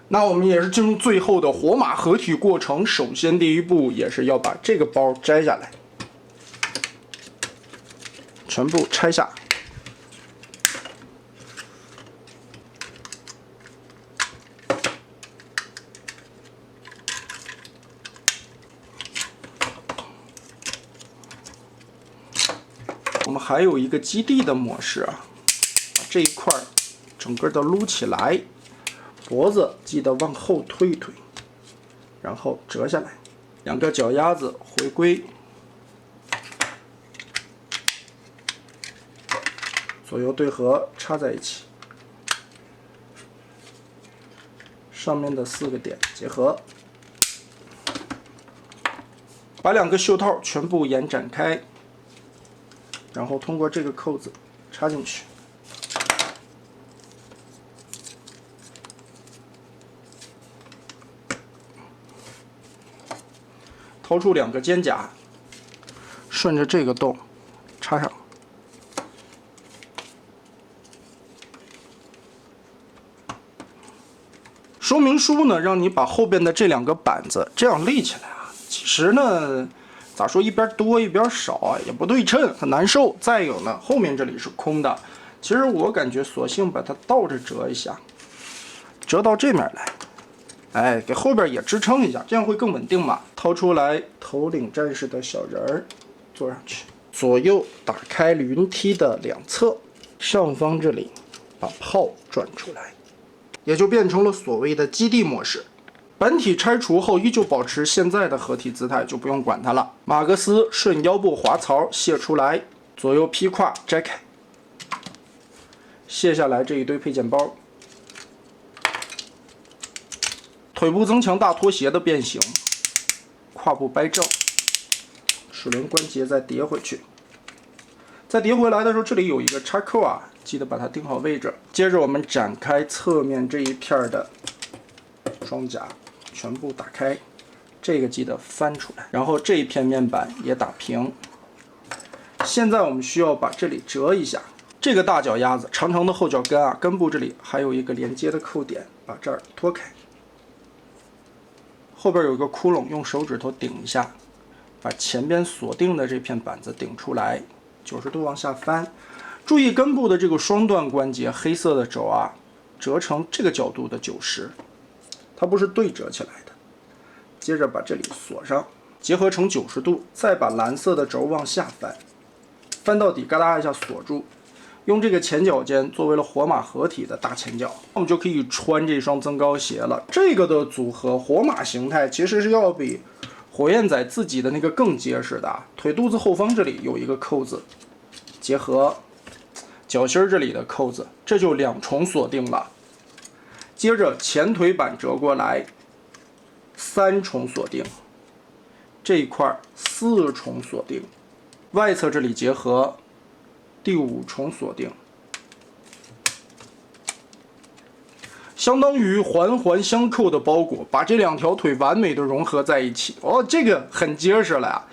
那我们也是进入最后的火马合体过程。首先第一步也是要把这个包摘下来，全部拆下。我们还有一个基地的模式啊，把这一块整个的撸起来，脖子记得往后推一推，然后折下来，两个脚丫子回归，左右对合插在一起，上面的4个点结合，把2个袖套全部延展开。然后通过这个扣子插进去，掏出2个肩胛，顺着这个洞插上。说明书呢，让你把后边的这2个板子这样立起来啊。其实呢，咋说，一边多一边少啊，也不对称，很难受。再有呢，后面这里是空的，其实我感觉索性把它倒着折一下，折到这面来，哎，给后边也支撑一下，这样会更稳定嘛。掏出来头领战士的小人儿，坐上去，左右打开云梯的2侧，上方这里把炮转出来，也就变成了所谓的基地模式。本体拆除后依旧保持现在的合体姿态，就不用管它了。马克思顺腰部滑槽卸出来，左右披胯摘开，卸下来这一堆配件包。腿部增强大拖鞋的变形，胯部掰正，齿轮关节再叠回去。再叠回来的时候，这里有一个插扣啊，记得把它定好位置。接着我们展开侧面这一片的装甲。全部打开，这个记得翻出来，然后这一片面板也打平。现在我们需要把这里折一下，这个大脚丫子长长的后脚跟啊，根部这里还有一个连接的扣点，把这儿脱开。后边有一个窟窿，用手指头顶一下，把前边锁定的这片板子顶出来，90度往下翻。注意根部的这个双段关节，黑色的轴啊，折成这个角度的90。它不是对折起来的，接着把这里锁上，结合成90度，再把蓝色的轴往下翻，翻到底，嘎哒一下锁住，用这个前脚尖作为了火马合体的大前脚，我们就可以穿这双增高鞋了。这个的组合火马形态其实是要比火焰仔自己的那个更结实的，腿肚子后方这里有一个扣子，结合脚心这里的扣子，这就2重锁定了。接着前腿板折过来，3重锁定，这一块4重锁定，外侧这里结合，第5重锁定，相当于环环相扣的包裹，把这2条腿完美的融合在一起。哦，这个很结实了呀。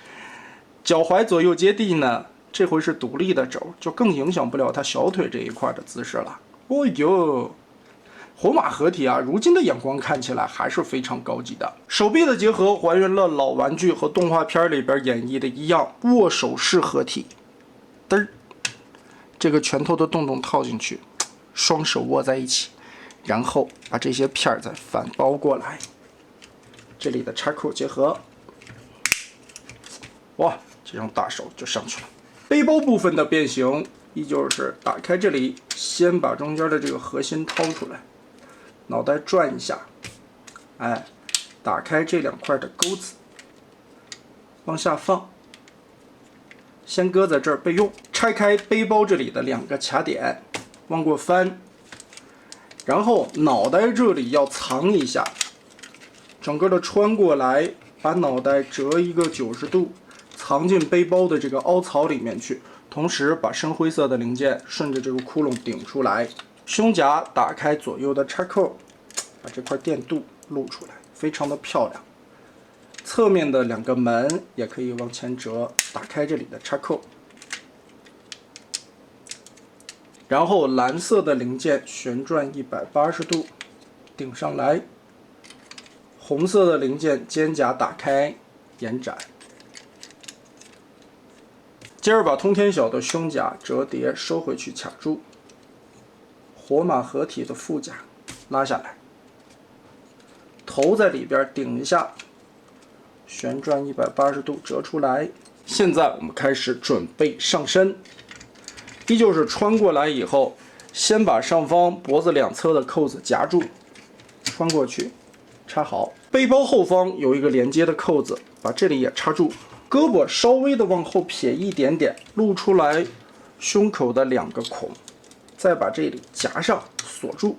脚踝左右接地呢，这回是独立的轴，就更影响不了他小腿这一块的姿势了。哦呦！火马合体啊，如今的眼光看起来还是非常高级的。手臂的结合还原了老玩具和动画片里边演绎的一样，握手式合体。嘚儿，这个拳头的洞洞套进去，双手握在一起，然后把这些片儿再反包过来，这里的插扣结合，哇，这双大手就上去了。背包部分的变形依旧是打开这里，先把中间的这个核心掏出来。脑袋转一下，哎，打开这2块的钩子，往下放，先搁在这儿备用。拆开背包这里的2个卡点，往过翻，然后脑袋这里要藏一下，整个的穿过来，把脑袋折一个90度，藏进背包的这个凹槽里面去，同时把深灰色的零件顺着这个窟窿顶出来。胸甲打开左右的插扣，把这块电镀露出来，非常的漂亮。侧面的2个门也可以往前折，打开这里的插扣，然后蓝色的零件旋转180度顶上来，红色的零件肩胛打开延展，接着把通天晓的胸甲折叠收回去卡住，火马合体的副甲拉下来，头在里边顶一下，旋转180度折出来。现在我们开始准备上身，依旧是穿过来以后，先把上方脖子两侧的扣子夹住，穿过去，插好。背包后方有一个连接的扣子，把这里也插住。胳膊稍微的往后撇一点点，露出来胸口的2个孔，再把这里夹上锁住，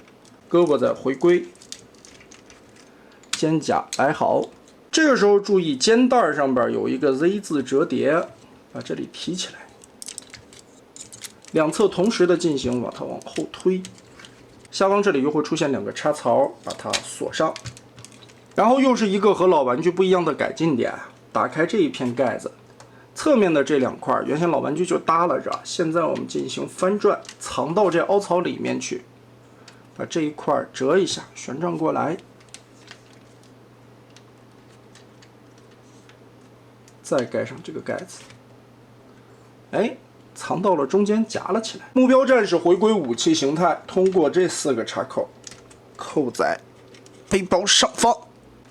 胳膊再回归，肩胛摆好。这个时候注意肩带上边有一个 Z 字折叠，把这里提起来，两侧同时的进行，把它往后推。下方这里又会出现2个插槽，把它锁上。然后又是一个和老玩具不一样的改进点，打开这一片盖子，侧面的这2块原先老玩具就耷拉着，现在我们进行翻转，藏到这凹槽里面去，把这一块折一下，旋转过来。再盖上这个盖子，哎，藏到了中间，夹了起来。目标战士回归武器形态，通过这4个插口，扣在背包上方，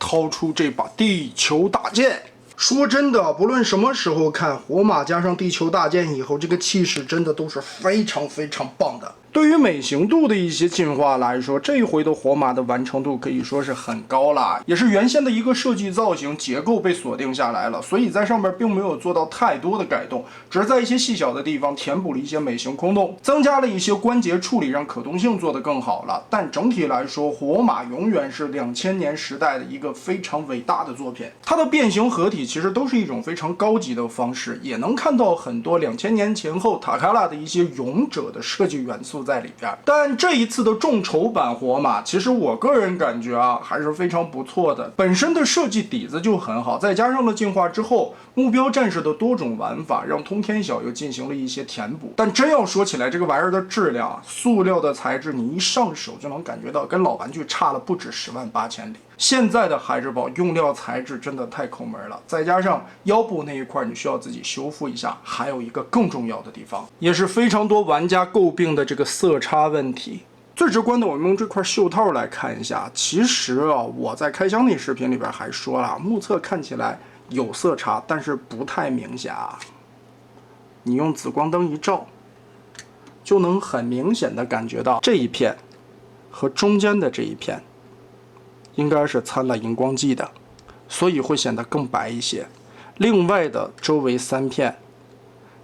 掏出这把地球大剑。说真的，不论什么时候看火马加上地球大剑以后，这个气势真的都是非常非常棒的。对于美型度的一些进化来说，这一回的火马的完成度可以说是很高了，也是原先的一个设计造型结构被锁定下来了，所以在上面并没有做到太多的改动，只是在一些细小的地方填补了一些美型空洞，增加了一些关节处理，让可动性做得更好了。但整体来说，火马永远是2000年时代的一个非常伟大的作品。它的变形合体其实都是一种非常高级的方式，也能看到很多2000年前后塔卡拉的一些勇者的设计元素在里边。但这一次的众筹版火马，其实我个人感觉啊，还是非常不错的。本身的设计底子就很好，再加上了进化之后目标战士的多种玩法，让通天晓又进行了一些填补。但真要说起来，这个玩意儿的质量，塑料的材质，你一上手就能感觉到跟老玩具差了不止108000里。现在的孩之宝用料材质真的太抠门了，再加上腰部那一块你需要自己修复一下，还有一个更重要的地方，也是非常多玩家诟病的这个色差问题。最直观的，我们用这块袖套来看一下。其实啊，我在开箱那视频里边还说了，目测看起来有色差，但是不太明显啊。你用紫光灯一照，就能很明显的感觉到这一片和中间的这一片应该是掺了荧光剂的，所以会显得更白一些。另外的周围3片，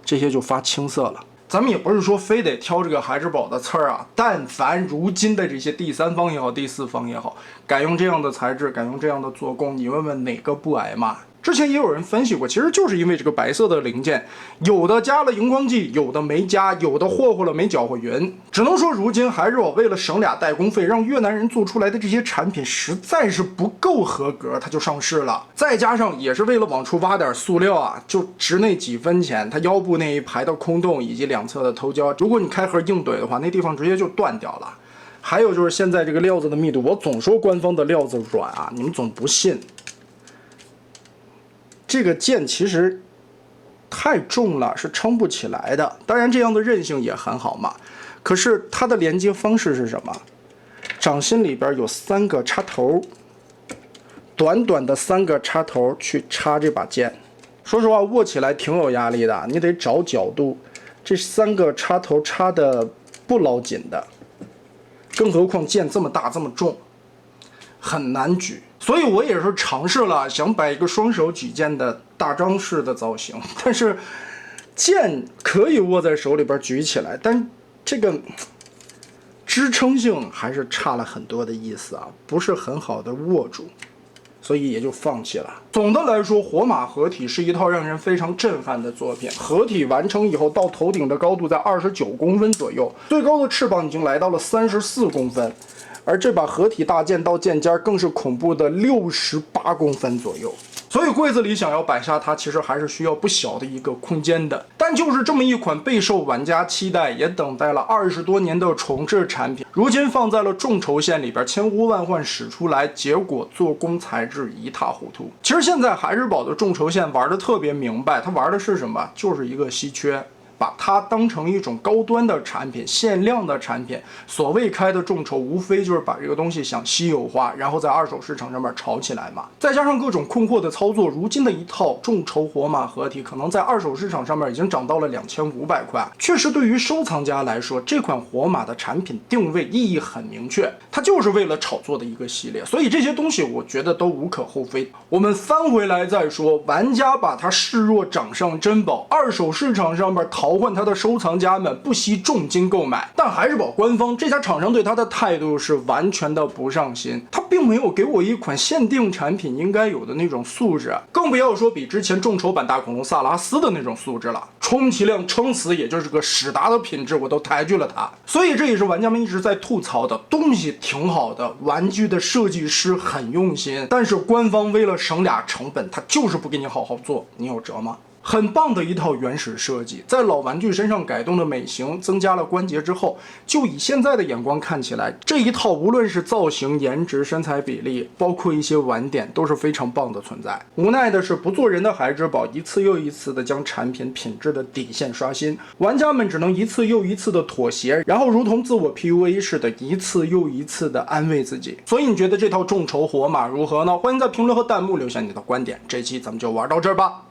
这些就发青色了。咱们也不是说非得挑这个孩之宝的刺儿啊，但凡如今的这些第3方也好，第4方也好，改用这样的材质，改用这样的做工，你问问哪个不挨骂？之前也有人分析过，其实就是因为这个白色的零件，有的加了荧光剂，有的没加，有的霍霍了没搅和匀。只能说如今孩之宝为了省俩代工费，让越南人做出来的这些产品实在是不够合格，它就上市了。再加上也是为了往出挖点塑料啊，就值那几分钱。它腰部那一排的空洞以及两侧的头胶，如果你开盒硬怼的话，那地方直接就断掉了。还有就是现在这个料子的密度，我总说官方的料子软啊，你们总不信。这个剑其实太重了，是撑不起来的。当然，这样的韧性也很好嘛。可是它的连接方式是什么？掌心里边有3个插头，短短的3个插头去插这把剑。说实话，握起来挺有压力的，你得找角度。这3个插头插的不牢紧的，更何况剑这么大这么重，很难举。所以我也是尝试了想摆一个双手举剑的大张式的造型，但是剑可以握在手里边举起来，但这个支撑性还是差了很多的意思啊，不是很好的握住，所以也就放弃了。总的来说，火马合体是一套让人非常震撼的作品。合体完成以后，到头顶的高度在29公分左右，最高的翅膀已经来到了34公分。而这把合体大剑到剑尖更是恐怖的68公分左右。所以柜子里想要摆下它，其实还是需要不小的一个空间的。但就是这么一款备受玩家期待，也等待了20多年的重置产品，如今放在了众筹线里边，千呼万唤使出来，结果做工材质一塌糊涂。其实现在海之宝的众筹线玩的特别明白，它玩的是什么？就是一个稀缺。把它当成一种高端的产品、限量的产品，所谓开的众筹，无非就是把这个东西想稀有化，然后在二手市场上面炒起来嘛。再加上各种困惑的操作，如今的一套众筹火马合体，可能在二手市场上面已经涨到了2500块。确实，对于收藏家来说，这款火马的产品定位意义很明确，它就是为了炒作的一个系列，所以这些东西我觉得都无可厚非。我们翻回来再说，玩家把它视若掌上珍宝，二手市场上面淘换他的收藏家们不惜重金购买，但海之宝官方这家厂商对他的态度是完全的不上心，他并没有给我一款限定产品应该有的那种素质，更不要说比之前众筹版大恐龙萨拉斯的那种素质了，充其量撑死也就是个史达的品质，我都抬举了它。所以这也是玩家们一直在吐槽的，东西挺好的，玩具的设计师很用心，但是官方为了省俩成本，他就是不给你好好做，你有辙吗？很棒的一套原始设计，在老玩具身上改动的美型，增加了关节之后，就以现在的眼光看起来，这一套无论是造型、颜值、身材比例，包括一些玩点，都是非常棒的存在。无奈的是，不做人的海之宝一次又一次的将产品品质的底线刷新，玩家们只能一次又一次的妥协，然后如同自我 PUA 似的，一次又一次的安慰自己。所以你觉得这套众筹火马如何呢？欢迎在评论和弹幕留下你的观点。这期咱们就玩到这儿吧。